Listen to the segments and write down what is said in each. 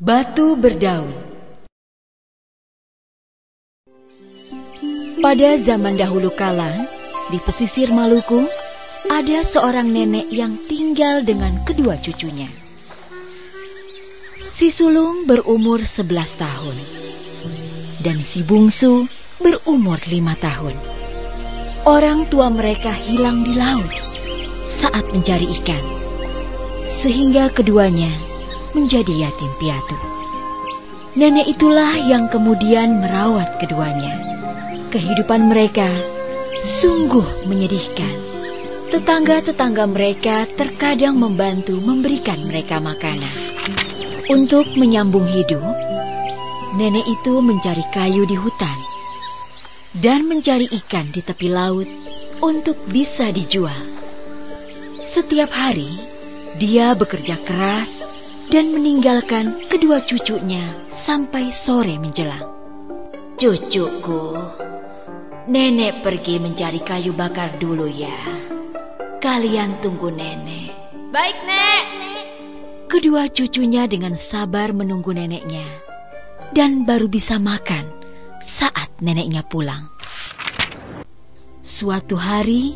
Batu berdaun. Pada zaman dahulu kala, di pesisir Maluku, ada seorang nenek yang tinggal dengan kedua cucunya. Si sulung berumur 11 tahun, dan si bungsu berumur 5 tahun. Orang tua mereka hilang di laut saat mencari ikan, sehingga keduanya menjadi yatim piatu. Nenek itulah yang kemudian merawat keduanya. Kehidupan mereka sungguh menyedihkan. Tetangga-tetangga mereka terkadang membantu memberikan mereka makanan. Untuk menyambung hidup, nenek itu mencari kayu di hutan dan mencari ikan di tepi laut untuk bisa dijual. Setiap hari, dia bekerja keras dan meninggalkan kedua cucunya sampai sore menjelang. "Cucuku, nenek pergi mencari kayu bakar dulu ya. Kalian tunggu nenek." "Baik, Nek." Kedua cucunya dengan sabar menunggu neneknya dan baru bisa makan saat neneknya pulang. Suatu hari,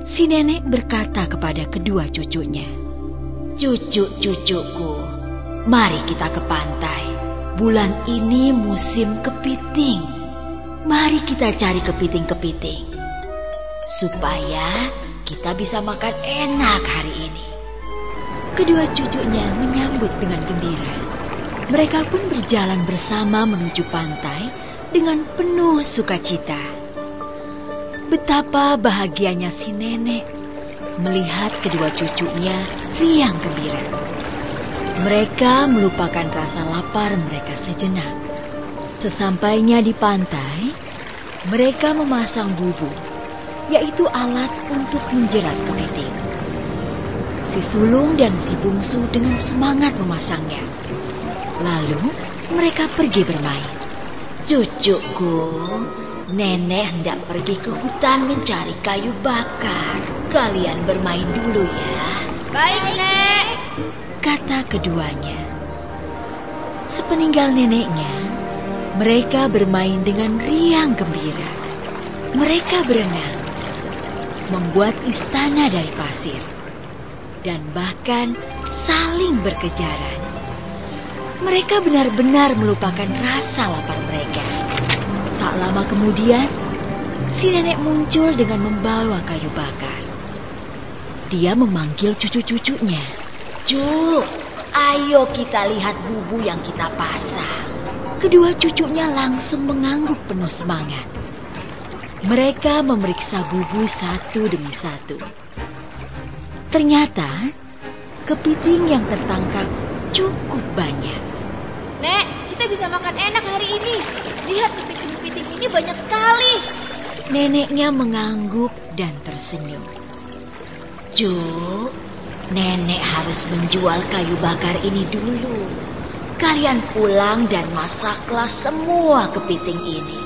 si nenek berkata kepada kedua cucunya, "Cucu-cucuku, mari kita ke pantai. Bulan ini musim kepiting. Mari kita cari kepiting-kepiting supaya kita bisa makan enak hari ini." Kedua cucunya menyambut dengan gembira. Mereka pun berjalan bersama menuju pantai dengan penuh sukacita. Betapa bahagianya si nenek melihat kedua cucunya riang gembira. Mereka melupakan rasa lapar mereka sejenak. Sesampainya di pantai, mereka memasang bubu, yaitu alat untuk menjerat kepiting. Si sulung dan si bungsu dengan semangat memasangnya. Lalu mereka pergi bermain. "Cucuku, nenek hendak pergi ke hutan mencari kayu bakar. Kalian bermain dulu ya." "Baik, Nek," kata keduanya. Sepeninggal neneknya, mereka bermain dengan riang gembira. Mereka berenang, membuat istana dari pasir, dan bahkan saling berkejaran. Mereka benar-benar melupakan rasa lapar mereka. Tak lama kemudian, si nenek muncul dengan membawa kayu bakar. Dia memanggil cucu-cucunya. "Cuk, ayo kita lihat bubu yang kita pasang." Kedua cucunya langsung mengangguk penuh semangat. Mereka memeriksa bubu satu demi satu. Ternyata kepiting yang tertangkap cukup banyak. "Nek, kita bisa makan enak hari ini. Lihat, kepiting-kepiting ini banyak sekali." Neneknya mengangguk dan tersenyum. "Cuk, nenek harus menjual kayu bakar ini dulu. Kalian pulang dan masaklah semua kepiting ini.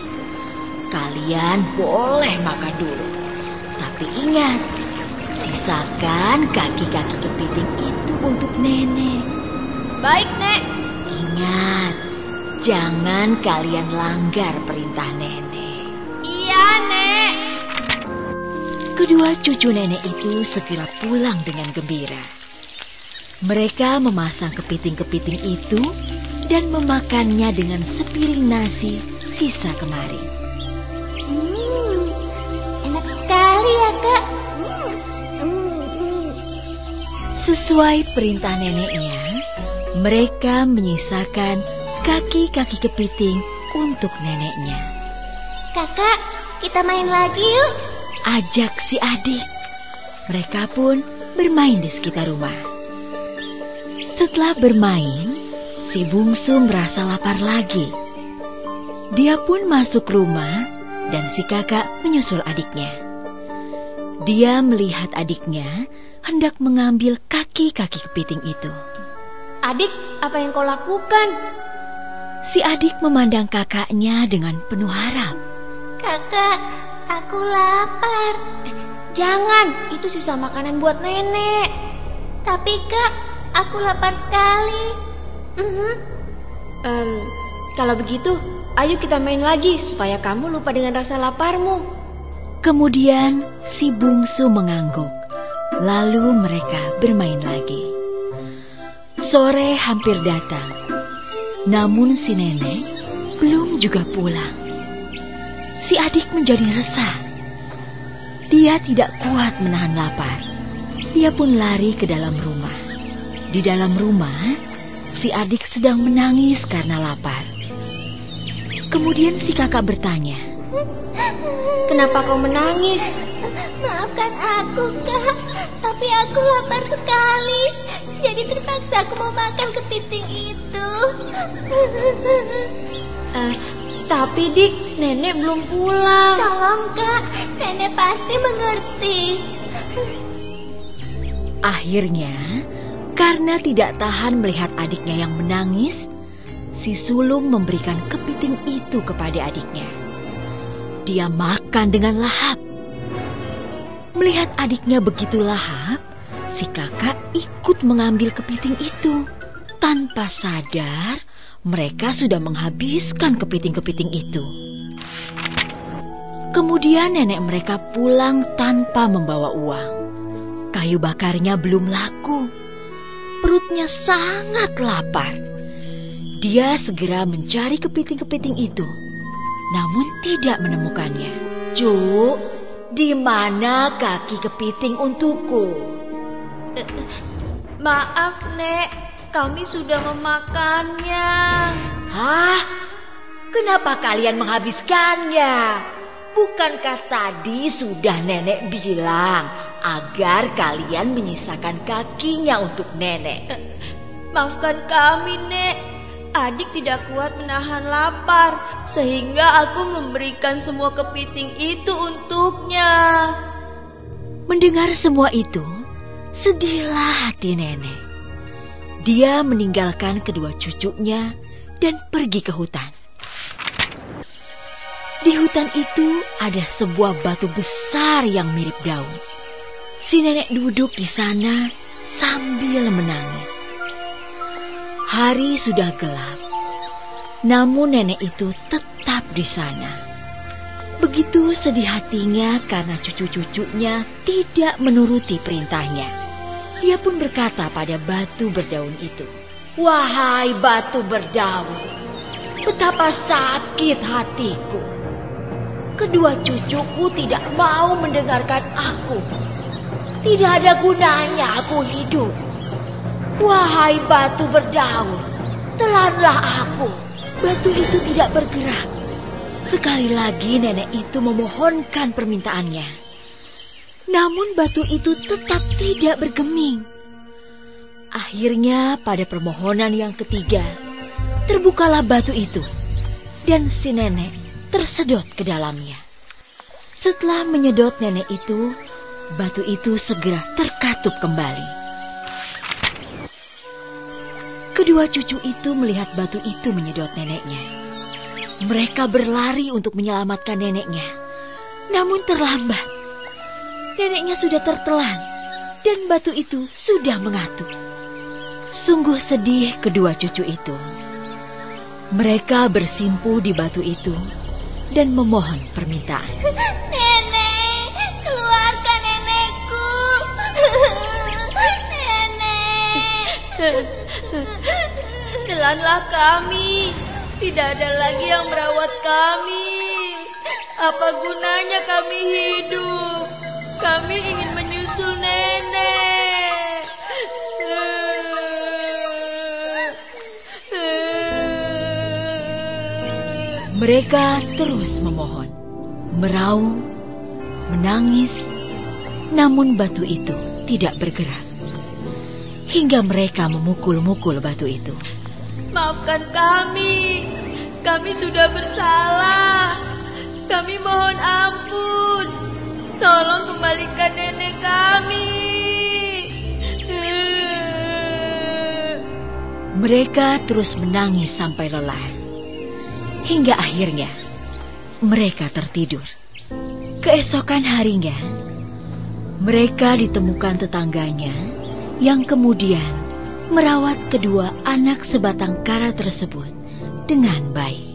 Kalian boleh makan dulu. Tapi ingat, sisakan kaki-kaki kepiting itu untuk nenek." "Baik, Nek." "Ingat, jangan kalian langgar perintah nenek." "Iya, Nek." Kedua cucu nenek itu segera pulang dengan gembira. Mereka memasang kepiting-kepiting itu dan memakannya dengan sepiring nasi sisa kemarin. Enak sekali ya, Kak. Sesuai perintah neneknya, mereka menyisakan kaki-kaki kepiting untuk neneknya. "Kakak, kita main lagi yuk," ajak si adik. Mereka pun bermain di sekitar rumah. Setelah bermain, si bungsu merasa lapar lagi. Dia pun masuk rumah dan si kakak menyusul adiknya. Dia melihat adiknya hendak mengambil kaki-kaki kepiting itu. "Adik, apa yang kau lakukan?" Si adik memandang kakaknya dengan penuh harap. "Kakak, aku lapar." "Jangan, itu sisa makanan buat nenek." "Tapi Kak, aku lapar sekali." Kalau begitu, ayo kita main lagi supaya kamu lupa dengan rasa laparmu. Kemudian si bungsu mengangguk. Lalu mereka bermain lagi. Sore hampir datang. Namun si nenek belum juga pulang. Si adik menjadi resah. Dia tidak kuat menahan lapar. Dia pun lari ke dalam rumah. Di dalam rumah, si adik sedang menangis karena lapar. Kemudian si kakak bertanya, Kenapa kau menangis? Maafkan aku, Kak. Tapi aku lapar sekali. Jadi terpaksa aku mau makan kepiting itu. Tapi Dik, nenek belum pulang. Tolong, Kak. Nenek pasti mengerti. Akhirnya, karena tidak tahan melihat adiknya yang menangis, si sulung memberikan kepiting itu kepada adiknya. Dia makan dengan lahap. Melihat adiknya begitu lahap, si kakak ikut mengambil kepiting itu. Tanpa sadar, mereka sudah menghabiskan kepiting-kepiting itu. Kemudian nenek mereka pulang tanpa membawa uang. Kayu bakarnya belum laku. Perutnya sangat lapar. Dia segera mencari kepiting-kepiting itu, namun tidak menemukannya. "Cuk, di mana kaki kepiting untukku?" Maaf, Nek. Kami sudah memakannya. "Hah? Kenapa kalian menghabiskannya? Bukankah tadi sudah nenek bilang agar kalian menyisakan kakinya untuk nenek?" Maafkan kami, Nek. Adik tidak kuat menahan lapar, sehingga aku memberikan semua kepiting itu untuknya. Mendengar semua itu, sedihlah hati nenek. Dia meninggalkan kedua cucunya dan pergi ke hutan. Di hutan itu ada sebuah batu besar yang mirip daun. Si nenek duduk di sana sambil menangis. Hari sudah gelap, namun nenek itu tetap di sana. Begitu sedih hatinya karena cucu-cucunya tidak menuruti perintahnya. Dia pun berkata pada batu berdaun itu, "Wahai batu berdaun, betapa sakit hatiku. Kedua cucuku tidak mau mendengarkan aku. Tidak ada gunanya aku hidup. Wahai batu berdaun, telanlah aku." Batu itu tidak bergerak. Sekali lagi nenek itu memohonkan permintaannya. Namun batu itu tetap tidak bergeming. Akhirnya pada permohonan yang ketiga, terbukalah batu itu dan si nenek tersedot ke dalamnya. Setelah menyedot nenek itu, batu itu segera terkatup kembali. Kedua cucu itu melihat batu itu menyedot neneknya. Mereka berlari untuk menyelamatkan neneknya, namun terlambat. Neneknya sudah tertelan dan batu itu sudah mengatup. Sungguh sedih kedua cucu itu. Mereka bersimpuh di batu itu dan memohon permintaan. Nenek, keluarkan nenekku. Nenek. Telanlah kami. Tidak ada lagi yang merawat kami. Apa gunanya kami hidup? Kami ingin menyusul nenek. Mereka terus memohon, meraung, menangis, namun batu itu tidak bergerak. Hingga mereka memukul-mukul batu itu. Maafkan kami. Kami sudah bersalah. Kami mohon ampun. Tolong kembalikan nenek kami. Mereka terus menangis sampai lelah. Hingga akhirnya mereka tertidur. Keesokan harinya, mereka ditemukan tetangganya yang kemudian merawat kedua anak sebatang kara tersebut dengan baik.